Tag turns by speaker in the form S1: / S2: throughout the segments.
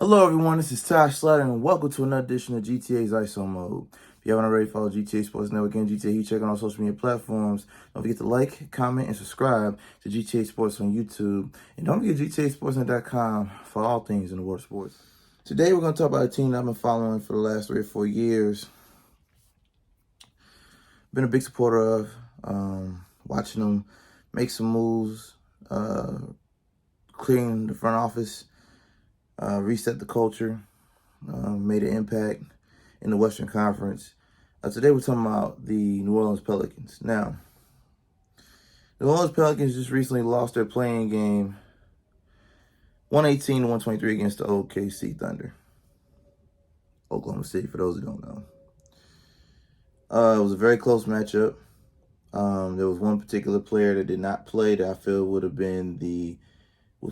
S1: Hello everyone, this is Slatter, and welcome to another edition of GTA's ISO Mode. If you haven't already, follow GTA Sports Network and GTA Heat Check on all social media platforms. Don't forget to like, comment, and subscribe to GTA Sports on YouTube. And don't forget GTASportsNet.com for all things in the world of sports. Today we're going to talk about a team that I've been following for the last 3 or 4 years. Been a big supporter of, watching them make some moves, clearing the front office, reset the culture, made an impact in the Western Conference. Today we're talking about the New Orleans Pelicans. Now, the New Orleans Pelicans just recently lost their playing game 118-123 against the OKC Thunder. Oklahoma City, for those who don't know. It was a very close matchup. There was one particular player that did not play that I feel was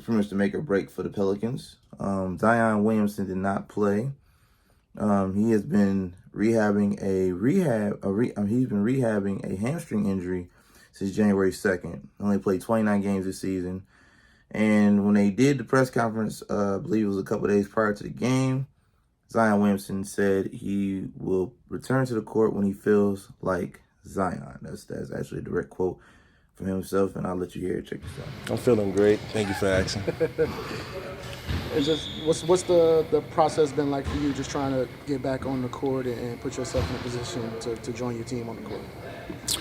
S1: pretty much the make or break for the Pelicans. Zion Williamson did not play. He has been rehabbing a hamstring injury since January 2nd. Only played 29 games this season. And when they did the press conference, I believe it was a couple of days prior to the game, Zion Williamson said he will return to the court when he feels like Zion. That's actually a direct quote from himself, and I'll let you hear it. Check this out.
S2: I'm feeling great. Thank you for asking.
S3: It's just what's the process been like for you, just trying to get back on the court and put yourself in a position to join your team on the court?
S2: It's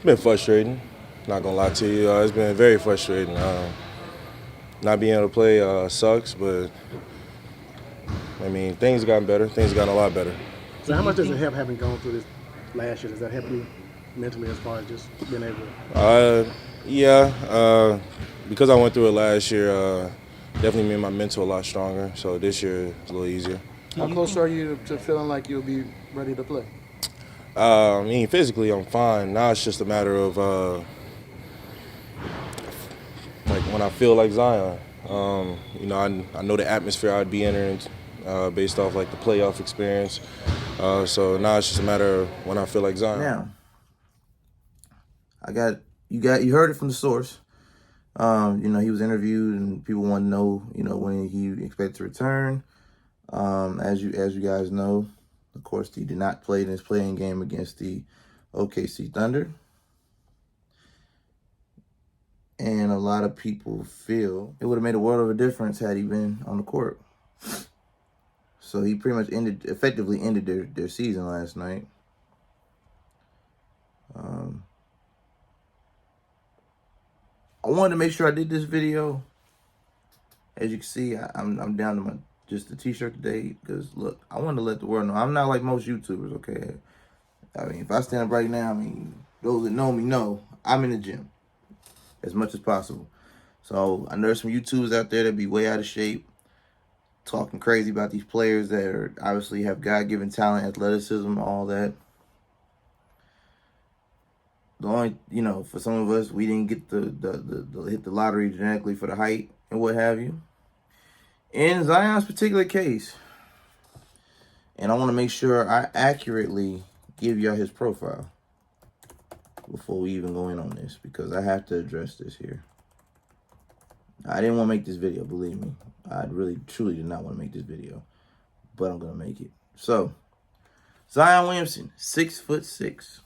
S2: been frustrating. Not gonna lie to you, it's been very frustrating. Not being able to play sucks, but I mean things have gotten better. Things have gotten a lot better.
S3: So how much does it help having gone through this last year? Does that help you mentally as far as just being able to?
S2: Yeah. Because I went through it last year, definitely made my mental a lot stronger. So this year it's a little easier.
S3: How close are you to feeling like you'll be ready to play?
S2: I mean, physically I'm fine. Now it's just a matter of like when I feel like Zion. I know the atmosphere I'd be entering based off like the playoff experience. So now it's just a matter of when I feel like Zion.
S1: Now, you heard it from the source. He was interviewed, and people want to know, when he expected to return. As you guys know, of course, he did not play in his playing game against the OKC Thunder. And a lot of people feel it would have made a world of a difference had he been on the court. So he pretty much effectively ended their season last night. I wanted to make sure I did this video. As you can see, I'm down to just the t-shirt today because, look, I wanted to let the world know I'm not like most YouTubers, okay? I mean, if I stand up right now, those that know me know I'm in the gym as much as possible. So I know there's some YouTubers out there that be way out of shape, talking crazy about these players that obviously have God-given talent, athleticism, all that. The only, for some of us, we didn't get the hit the lottery genetically for the height and what have you. In Zion's particular case, and I want to make sure I accurately give y'all his profile before we even go in on this, because I have to address this here. I didn't want to make this video, believe me. I really, truly did not want to make this video, but I'm going to make it. So, Zion Williamson, 6'6".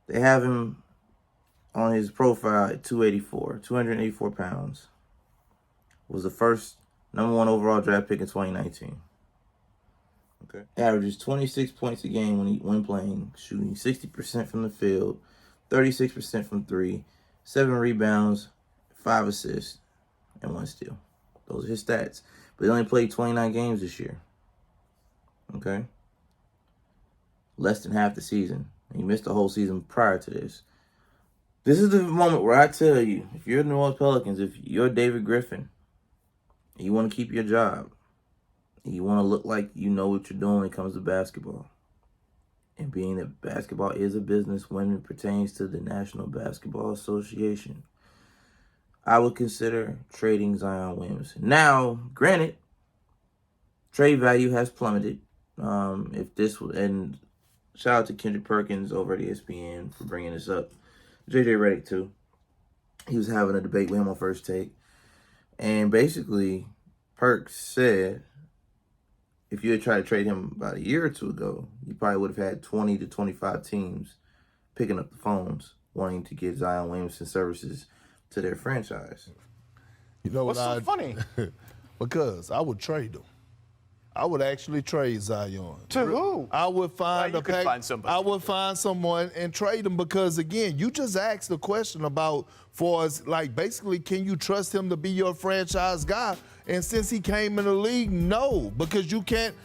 S1: They have him on his profile at 284 pounds. Was the first #1 overall draft pick in 2019. Okay. Averages 26 points a game when playing, shooting 60% from the field, 36% from 3, 7 rebounds, 5 assists, and 1 steal. Those are his stats. But he only played 29 games this year. Okay? Less than half the season. He missed the whole season prior to this. This is the moment where I tell you, if you're the New Orleans Pelicans, if you're David Griffin, and you want to keep your job, and you want to look like you know what you're doing when it comes to basketball, and being that basketball is a business when it pertains to the National Basketball Association, I would consider trading Zion Williamson. Now, granted, trade value has plummeted. And shout out to Kendrick Perkins over at ESPN for bringing this up. JJ Redick, too. He was having a debate with him on First Take. And basically, Perks said if you had tried to trade him about a year or two ago, you probably would have had 20 to 25 teams picking up the phones wanting to get Zion Williamson services to their franchise.
S4: You know
S3: What's so funny?
S4: Because I would trade him. I would actually trade Zion.
S3: To who?
S4: I would find
S5: Well, you could find somebody.
S4: I would find someone and trade him because, again, you just asked the question about, for us, like, basically, can you trust him to be your franchise guy? And since he came in the league, no, because you can't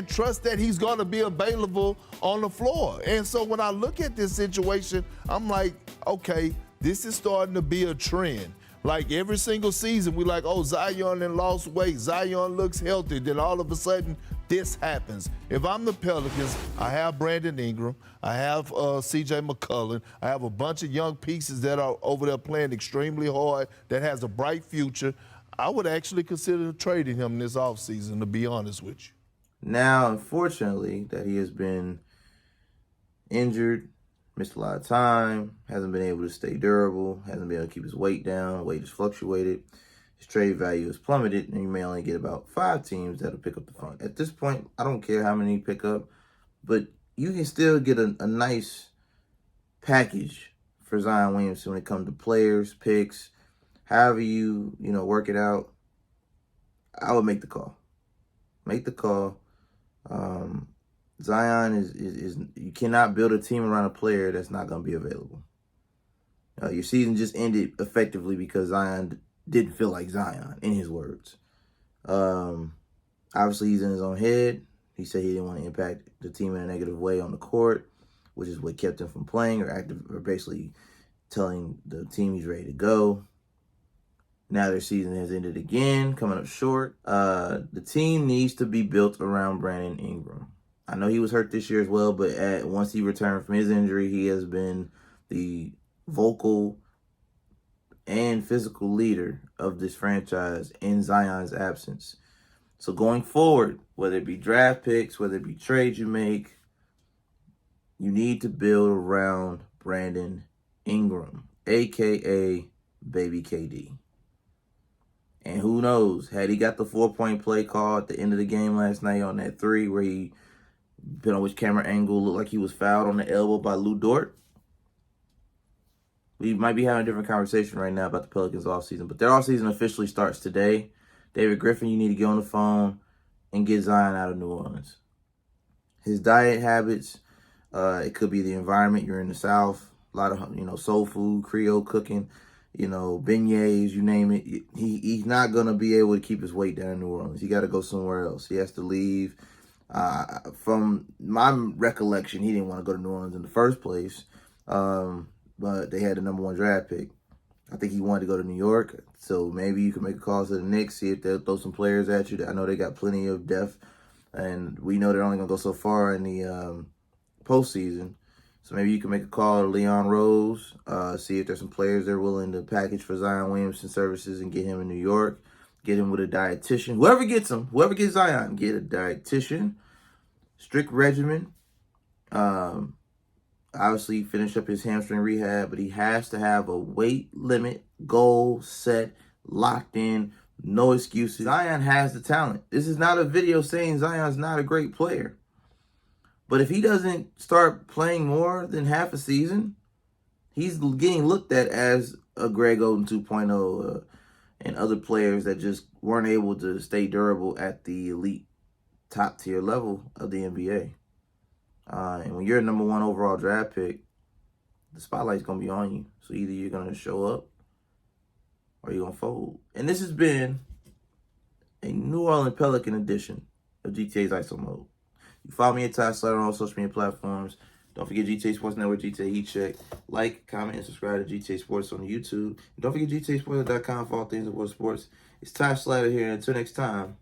S4: trust that he's going to be available on the floor. And so when I look at this situation, I'm like, okay, this is starting to be a trend. Like every single season, we like, oh, Zion and lost weight. Zion looks healthy. Then all of a sudden, this happens. If I'm the Pelicans, I have Brandon Ingram. I have C.J. McCollum. I have a bunch of young pieces that are over there playing extremely hard that has a bright future. I would actually consider trading him this offseason, to be honest with you.
S1: Now, unfortunately, that he has been injured, missed a lot of time, hasn't been able to stay durable, hasn't been able to keep his weight down, weight has fluctuated, his trade value has plummeted, and you may only get about 5 teams that'll pick up the phone. At this point, I don't care how many you pick up, but you can still get a nice package for Zion Williamson when it comes to players, picks, however you work it out. I would make the call. Make the call. Zion is you cannot build a team around a player that's not going to be available. Your season just ended effectively because Zion didn't feel like Zion, in his words. Obviously, he's in his own head. He said he didn't want to impact the team in a negative way on the court, which is what kept him from playing or basically telling the team he's ready to go. Now their season has ended again, coming up short. The team needs to be built around Brandon Ingram. I know he was hurt this year as well, but once he returned from his injury, he has been the vocal and physical leader of this franchise in Zion's absence. So going forward, whether it be draft picks, whether it be trades you make, you need to build around Brandon Ingram, a.k.a. Baby KD. And who knows, had he got the 4-point play call at the end of the game last night on that 3 where he, depending on which camera angle, looked like he was fouled on the elbow by Lou Dort, we might be having a different conversation right now about the Pelicans offseason. But their offseason officially starts today. David Griffin, you need to get on the phone and get Zion out of New Orleans. His diet habits, it could be the environment. You're in the South, a lot of soul food, Creole cooking, beignets, you name it. He's not going to be able to keep his weight down in New Orleans. He got to go somewhere else. He has to leave. From my recollection, he didn't want to go to New Orleans in the first place, but they had the number 1 draft pick. I think he wanted to go to New York, so maybe you can make a call to the Knicks, see if they'll throw some players at you. I know they got plenty of depth, and we know they're only going to go so far in the postseason. So maybe you can make a call to Leon Rose, see if there's some players they're willing to package for Zion Williamson services and get him in New York, get him with a dietitian. Whoever gets Zion, get a dietitian, strict regimen. Obviously, finish up his hamstring rehab, but he has to have a weight limit, goal set, locked in, no excuses. Zion has the talent. This is not a video saying Zion's not a great player. But if he doesn't start playing more than half a season, he's getting looked at as a Greg Oden 2.0 and other players that just weren't able to stay durable at the elite top tier level of the NBA. And when you're a number 1 overall draft pick, the spotlight's going to be on you. So either you're going to show up or you're going to fold. And this has been a New Orleans Pelican edition of GTA's ISO Mode. You follow me at Ty Slatter on all social media platforms. Don't forget GTA Sports Network, GTA Heat Check. Like, comment, and subscribe to GTA Sports on YouTube. And don't forget GTAsports.com for all things about sports. It's Ty Slatter here. Until next time.